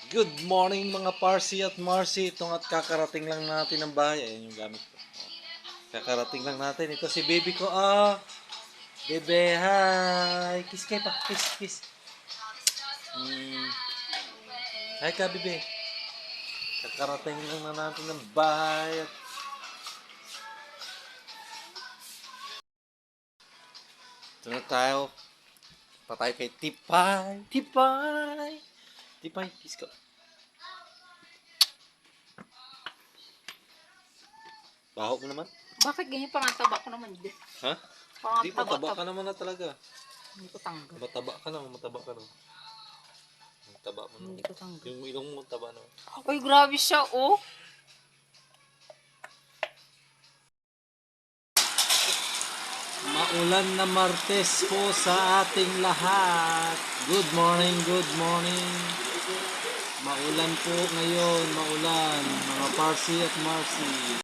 Good morning mga Parsi at Marcy. Itong at kakarating lang natin ng bahay. Ayan yung gamit ko. Kakarating lang natin. Ito si baby ko. Bebe, hi. Kiss kayo pa. Kiss, kiss. Hi ka, bebe. Kakarating lang na natin ng bahay. Ito na tayo. Patay kay Tipay. Tipay. Tipay, kiss ko. Baho mo naman. Bakit ganyan pangataba ko naman din? Ha? Hindi, mataba ka naman na talaga. Hindi ko tanggap. Mataba ka na, mataba ka na. Mataba mo na. Hindi ko tanggap. Yung ilong mo taba na. Uy, grabe siya, oh. Maulan na Martes po sa ating lahat. Good morning, good morning. Maulan po ngayon, maulan. Mga Parsi at Marcy.